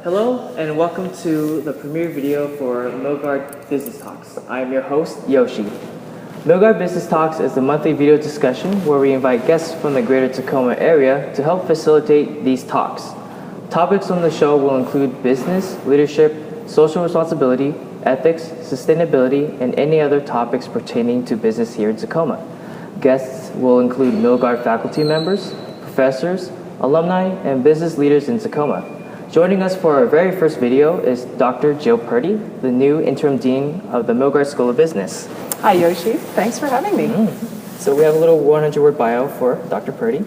Hello and welcome to the premiere video for Milgard Business Talks. I am your host, Yoshi. Milgard Business Talks is a monthly video discussion where we invite guests from the greater Tacoma area to help facilitate these talks. Topics on the show will include business, leadership, social responsibility, ethics, sustainability, and any other topics pertaining to business here in Tacoma. Guests will include Milgard faculty members, professors, alumni, and business leaders in Tacoma. Joining us for our very first video is Dr. Jill Purdy, the new Interim Dean of the Milgard School of Business. Hi, Yoshi. Thanks for having me. So we have a little 100-word bio for Dr. Purdy.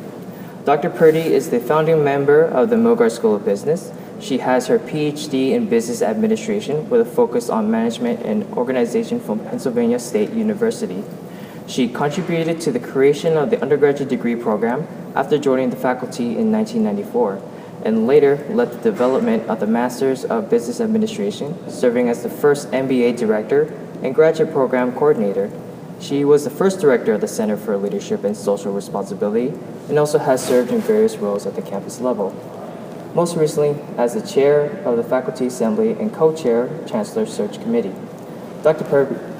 Dr. Purdy is the founding member of the Milgard School of Business. She has her PhD in Business Administration with a focus on management and organization from Pennsylvania State University. She contributed to the creation of the undergraduate degree program after joining the faculty in 1994. And later led the development of the Masters of Business Administration, serving as the first MBA director and graduate program coordinator. She was the first director of the Center for Leadership and Social Responsibility and also has served in various roles at the campus level. Most recently as the chair of the Faculty Assembly and co-chair Chancellor Search Committee. Dr.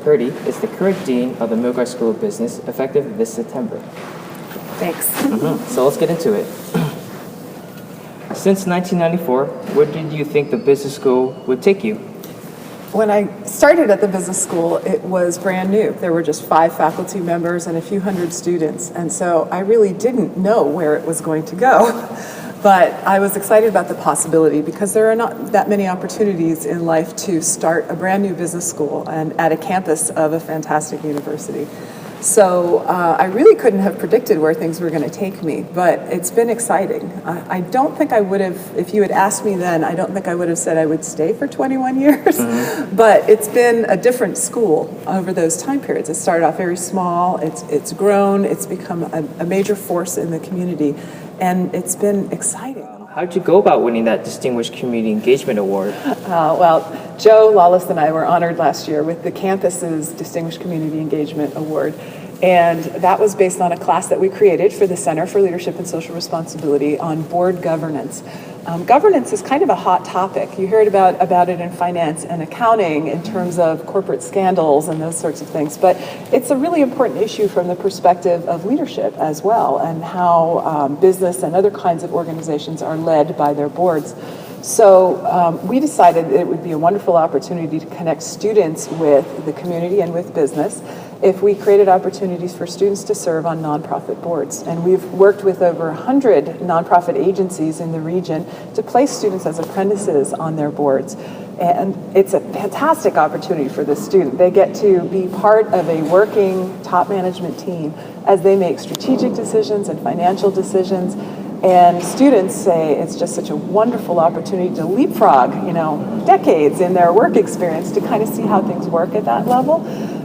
Purdy is the current dean of the Milgard School of Business, effective this September. Thanks. So let's get into it. Since 1994, where did you think the business school would take you? When I started at the business school, it was brand new. There were just 5 faculty members and a few hundred students, and so I really didn't know where it was going to go. But I was excited about the possibility because there are not that many opportunities in life to start a brand new business school and at a campus of a fantastic university. So I really couldn't have predicted where things were going to take me, but it's been exciting. I don't think I would have, if you had asked me then, I don't think I would have said I would stay for 21 years, but it's been a different school over those time periods. It started off very small, it's grown, it's become a major force in the community, and it's been exciting. How did you go about winning that Distinguished Community Engagement Award? Well, Joe Lawless and I were honored last year with the campus's Distinguished Community Engagement Award. And that was based on a class that we created for the Center for Leadership and Social Responsibility on board governance. Governance is kind of a hot topic. You heard about it in finance and accounting in terms of corporate scandals and those sorts of things. But it's a really important issue from the perspective of leadership as well, and how business and other kinds of organizations are led by their boards. So we decided that it would be a wonderful opportunity to connect students with the community and with business if we created opportunities for students to serve on nonprofit boards. And we've worked with over 100 nonprofit agencies in the region to place students as apprentices on their boards. And it's a fantastic opportunity for the student. They get to be part of a working top management team as they make strategic decisions and financial decisions. And students say it's just such a wonderful opportunity to leapfrog, decades in their work experience to kind of see how things work at that level.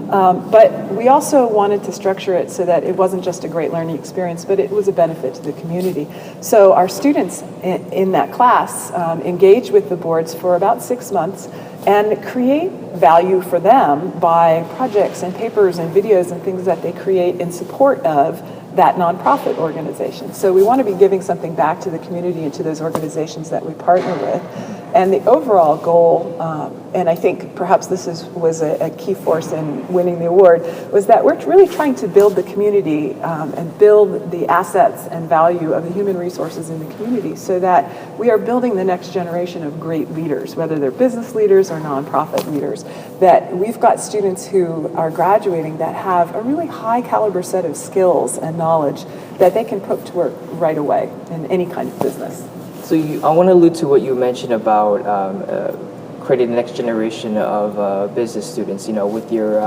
But we also wanted to structure it so that it wasn't just a great learning experience, but it was a benefit to the community. So our students in that class engage with the boards for about 6 months and create value for them by projects and papers and videos and things that they create in support of that nonprofit organization. So we want to be giving something back to the community and to those organizations that we partner with. And the overall goal, and I think perhaps this was a key force in winning the award, was that we're really trying to build the community and build the assets and value of the human resources in the community so that we are building the next generation of great leaders, whether they're business leaders or nonprofit leaders, that we've got students who are graduating that have a really high caliber set of skills and knowledge that they can put to work right away in any kind of business. So I want to allude to what you mentioned about creating the next generation of business students. With your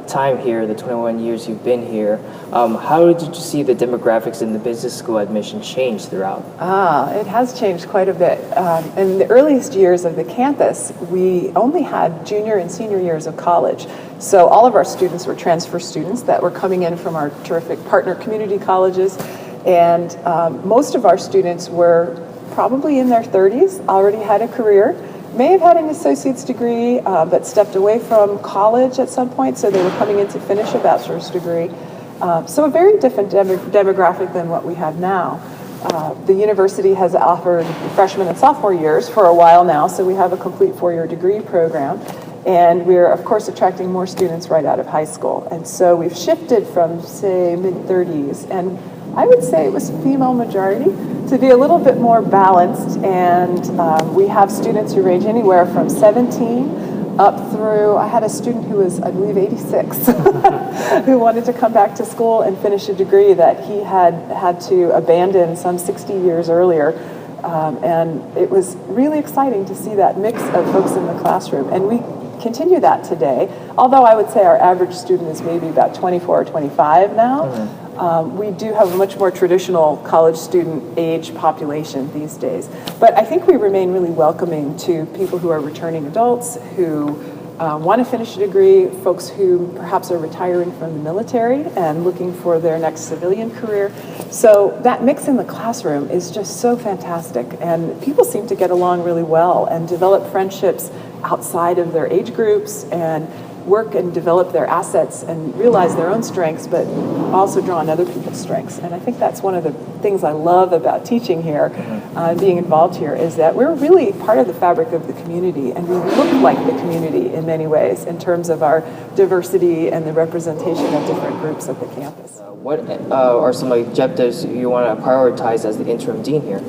time here, the 21 years you've been here, how did you see the demographics in the business school admission change throughout? It has changed quite a bit. In the earliest years of the campus, we only had junior and senior years of college. So all of our students were transfer students that were coming in from our terrific partner community colleges. And most of our students were probably in their 30s, already had a career, may have had an associate's degree, but stepped away from college at some point, so they were coming in to finish a bachelor's degree. So a very different demographic than what we have now. The university has offered freshman and sophomore years for a while now, so we have a complete 4-year degree program. And we're, of course, attracting more students right out of high school. And so we've shifted from, say, mid-30s, and I would say it was female majority, to be a little bit more balanced. And we have students who range anywhere from 17 up through, I had a student who was, I believe, 86, who wanted to come back to school and finish a degree that he had to abandon some 60 years earlier. And it was really exciting to see that mix of folks in the classroom. And we continue that today, although I would say our average student is maybe about 24 or 25 now. We do have a much more traditional college student age population these days. But I think we remain really welcoming to people who are returning adults, who want to finish a degree, folks who perhaps are retiring from the military and looking for their next civilian career. So that mix in the classroom is just so fantastic, and people seem to get along really well and develop friendships outside of their age groups and work and develop their assets and realize their own strengths, but also draw on other people's strengths. And I think that's one of the things I love about teaching here, being involved here, is that we're really part of the fabric of the community, and we look like the community in many ways in terms of our diversity and the representation of different groups at the campus. What are some objectives you want to prioritize as the interim dean here?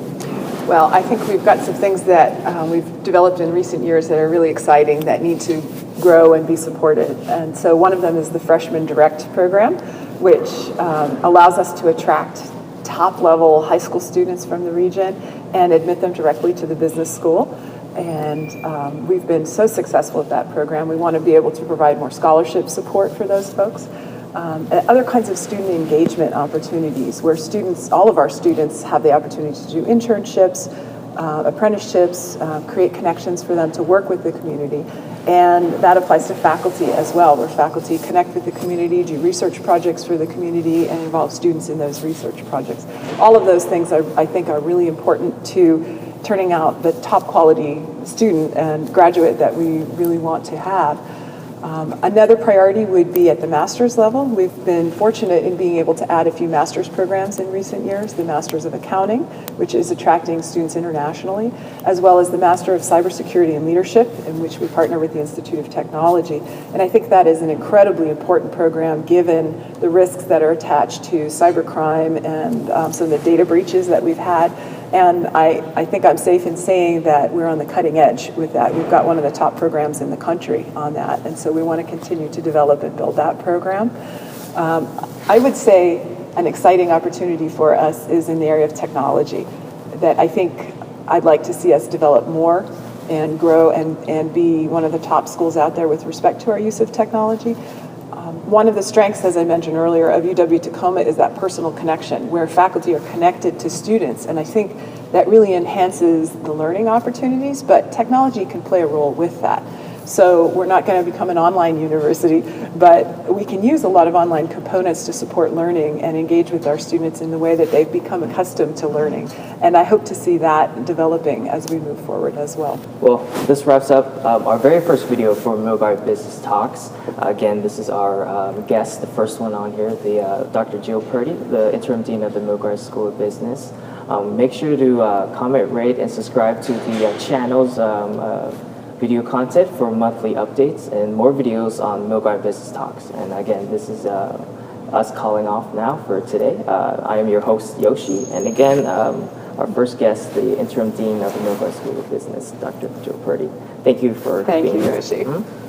Well, I think we've got some things that we've developed in recent years that are really exciting that need to grow and be supported. And so one of them is the Freshman Direct program, which allows us to attract top-level high school students from the region and admit them directly to the business school. And we've been so successful at that program. We want to be able to provide more scholarship support for those folks. Other kinds of student engagement opportunities where students, all of our students, have the opportunity to do internships, apprenticeships, create connections for them to work with the community. And that applies to faculty as well, where faculty connect with the community, do research projects for the community, and involve students in those research projects. All of those things I think are really important to turning out the top quality student and graduate that we really want to have. Another priority would be at the master's level. We've been fortunate in being able to add a few master's programs in recent years, the Master's of Accounting, which is attracting students internationally, as well as the Master of Cybersecurity and Leadership, in which we partner with the Institute of Technology. And I think that is an incredibly important program given the risks that are attached to cybercrime and some of the data breaches that we've had. And I think I'm safe in saying that we're on the cutting edge with that. We've got one of the top programs in the country on that. And so we want to continue to develop and build that program. I would say an exciting opportunity for us is in the area of technology that I think I'd like to see us develop more and grow and be one of the top schools out there with respect to our use of technology. One of the strengths, as I mentioned earlier, of UW-Tacoma is that personal connection where faculty are connected to students. And I think that really enhances the learning opportunities, but technology can play a role with that. So we're not going to become an online university, but we can use a lot of online components to support learning and engage with our students in the way that they've become accustomed to learning. And I hope to see that developing as we move forward as well. Well, this wraps up our very first video for Milgard Business Talks. Again, this is our guest, the first one on here, the Dr. Jill Purdy, the Interim Dean of the Milgard School of Business. Make sure to comment, rate, and subscribe to the channel's video content for monthly updates and more videos on Milgard Business Talks. And again, this is us calling off now for today. I am your host, Yoshi, and again, our first guest, the Interim Dean of the Milgard School of Business, Dr. Jill Purdy. Thank you for being here. Thank you, Yoshi.